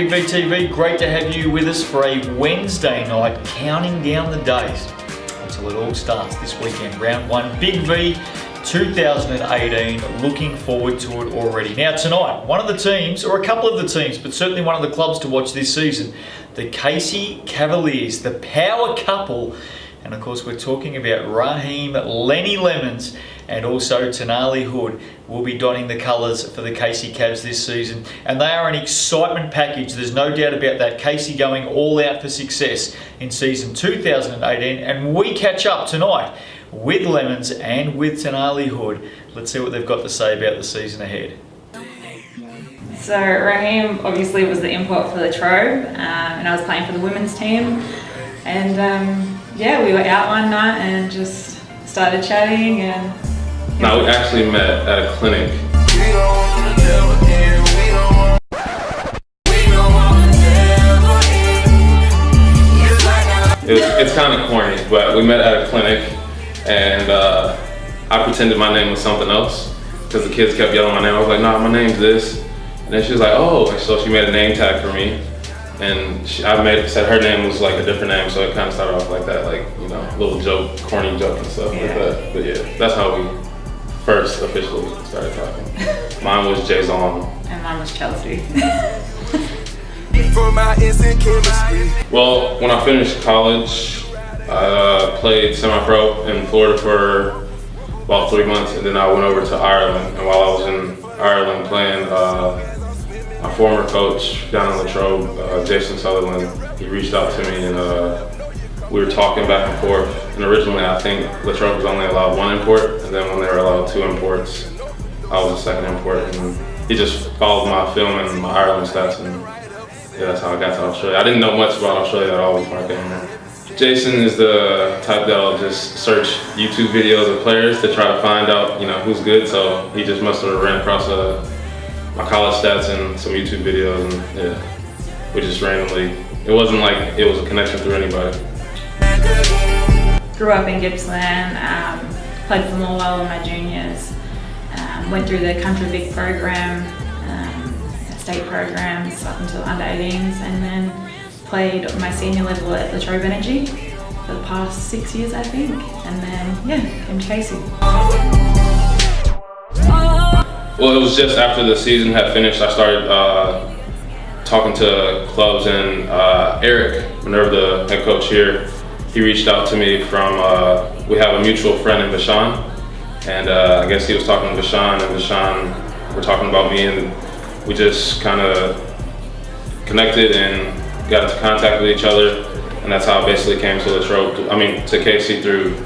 Big V TV, great to have you with us for a Wednesday night, counting down the days until it all starts this weekend. Round 1, Big V 2018, looking forward to it already. Now tonight, one of the teams, or a couple of the teams, but certainly one of the clubs to watch this season, the Casey Cavaliers, the power couple. And of course we're talking about Raheem Lenny Lemons and also Tanarly Hood will be donning the colours for the Casey Cavs this season. And they are an excitement package, there's no doubt about that. Casey going all out for success in season 2018, and we catch up tonight with Lemons and with Tanarly Hood. Let's see what they've got to say about the season ahead. So Raheem obviously was the import for Latrobe, and I was playing for the women's team. And yeah, we were out one night and just started chatting and... No, we actually met at a clinic. It's kind of corny, but we met at a clinic and I pretended my name was something else because the kids kept yelling my name. I was like, nah, my name's this. And then she was like, oh, and so she made a name tag for me. And said her name was like a different name, so it kind of started off like that, like, you know, little joke, corny joke and stuff like that. But yeah, that's how we first officially started talking. Mine was Jason. And mine was Chelsea. Well, when I finished college, I played semi-pro in Florida for about 3 months, and then I went over to Ireland. And while I was in Ireland playing, my former coach down in Latrobe, Jason Sutherland, he reached out to me and we were talking back and forth. And originally I think Latrobe was only allowed 1 import, and then when they were allowed 2 imports, I was the second import. And he just followed my film and my Ireland stats, and yeah, that's how I got to Australia. I didn't know much about Australia at all before I came here. Jason is the type that'll just search YouTube videos of players to try to find out, you know, who's good. So he just must have ran across my college stats and some YouTube videos, and yeah, we just randomly, it wasn't like it was a connection through anybody. Grew up in Gippsland, played for Morwell in my juniors, went through the country big program, state programs up until under 18s, and then played my senior level at Latrobe Energy for the past 6 years, I think, and then yeah, came to Casey. Well, it was just after the season had finished, I started talking to clubs, and Eric, Minerva, the head coach here, he reached out to me from, we have a mutual friend in Vashon, and I guess he was talking to Vashon, and Vashon were talking about me, and we just kind of connected and got into contact with each other, and that's how I basically came to Latrobe, to Casey through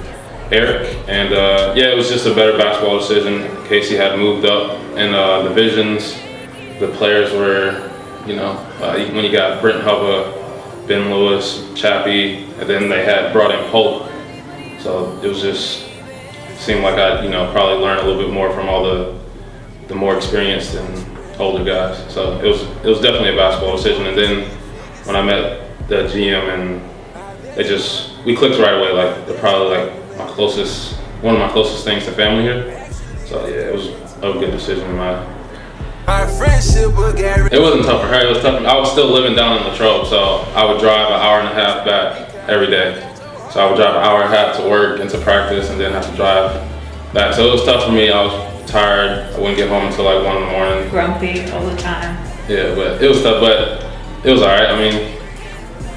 Eric. And yeah, it was just a better basketball decision. Casey had moved up in divisions. The players were, you know, when you got Brent Hubba, Ben Lewis, Chappie, and then they had brought in Holt. So it was just, seemed like I'd, you know, probably learn a little bit more from all the more experienced and older guys. So it was definitely a basketball decision. And then when I met the GM, and we clicked right away. Like, they're probably like one of my closest things to family here. So yeah, it was a good decision in my It wasn't tough for her, it was tough. I was still living down in Latrobe, so I would drive an hour and a half back every day. So I would drive an hour and a half to work and to practice, and then have to drive back. So it was tough for me. I was tired. I wouldn't get home until like 1 in the morning. Grumpy all the time. Yeah, but it was tough, but it was all right. I mean,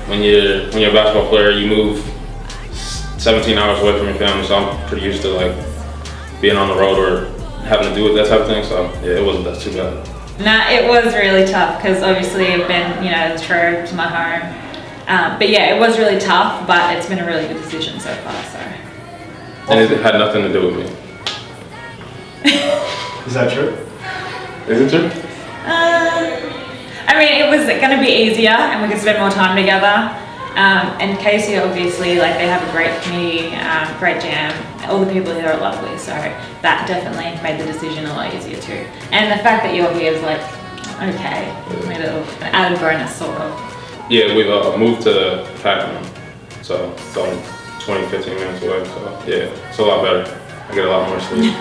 when you're a basketball player, you move 17 hours away from your family, so I'm pretty used to like being on the road or having to do with that type of thing. So yeah, it wasn't that too bad. Nah, it was really tough because obviously I've been, you know, Latrobe to my home. But yeah, it was really tough, but it's been a really good decision so far. So. And it had nothing to do with me. Is that true? Is it true? I mean, it was going to be easier and we could spend more time together. And Casey, obviously, like, they have a great community, great jam. All the people here are lovely, so that definitely made the decision a lot easier too. And the fact that you're here is like, okay, made it an added bonus sort of. Yeah, we've moved to Pakenham, so it's only 20, 15 minutes away. So yeah, it's a lot better. I get a lot more sleep.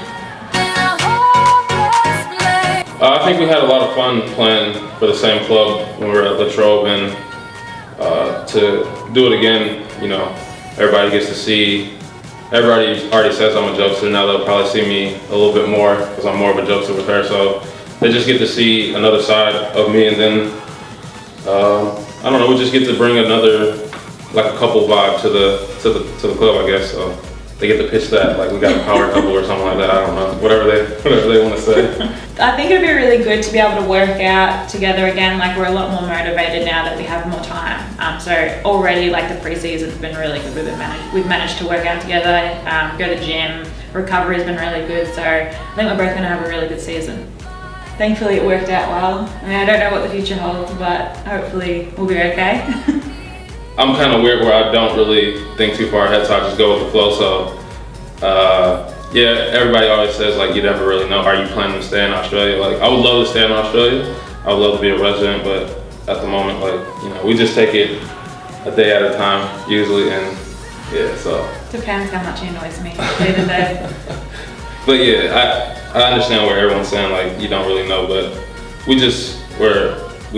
I think we had a lot of fun playing for the same club when we were at Latrobe, and to do it again, you know, everybody gets to see. Everybody already says I'm a jokester. Now they'll probably see me a little bit more because I'm more of a jokester with her. So they just get to see another side of me, and then I don't know. We just get to bring another, like a couple vibe to the club, I guess. So they get to pitch that, like we got a power couple or something like that. I don't know, whatever they want to say. I think it'd be really good to be able to work out together again. Like we're a lot more motivated now that we have more time. So already, like the preseason's been really good. We've managed to work out together, go to the gym. Recovery's been really good. So I think we're both going to have a really good season. Thankfully, it worked out well. I mean, I don't know what the future holds, but hopefully we'll be okay. I'm kind of weird where I don't really think too far ahead, so I just go with the flow. So, yeah, everybody always says, like, you never really know. Are you planning to stay in Australia? Like, I would love to stay in Australia. I would love to be a resident, but at the moment, like, you know, we just take it a day at a time, usually, and yeah, so. Depends how much he annoys me day to day. But yeah, I understand where everyone's saying, like, you don't really know, but we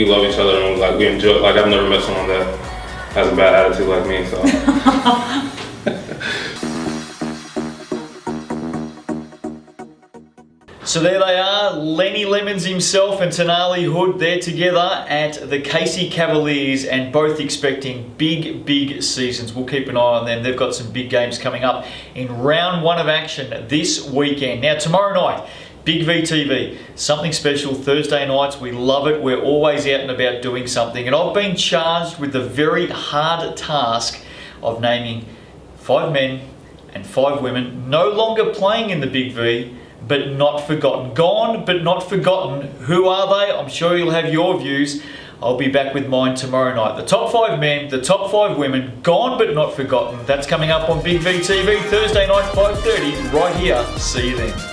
love each other and, like, we enjoy it. Like, I've never met someone that has a bad attitude like me, so. So there they are, Lenny Lemons himself and Tanarly Hood. They're together at the Casey Cavaliers and both expecting big seasons. We'll keep an eye on them. They've got some big games coming up in round 1 of action this weekend. Now tomorrow night, Big V TV, something special Thursday nights. We love it. We're always out and about doing something. And I've been charged with the very hard task of naming 5 men and 5 women no longer playing in the Big V, but not forgotten. Gone, but not forgotten. Who are they? I'm sure you'll have your views. I'll be back with mine tomorrow night. The top 5 men, the top 5 women, gone but not forgotten. That's coming up on Big V TV Thursday night, 5:30, right here. See you then.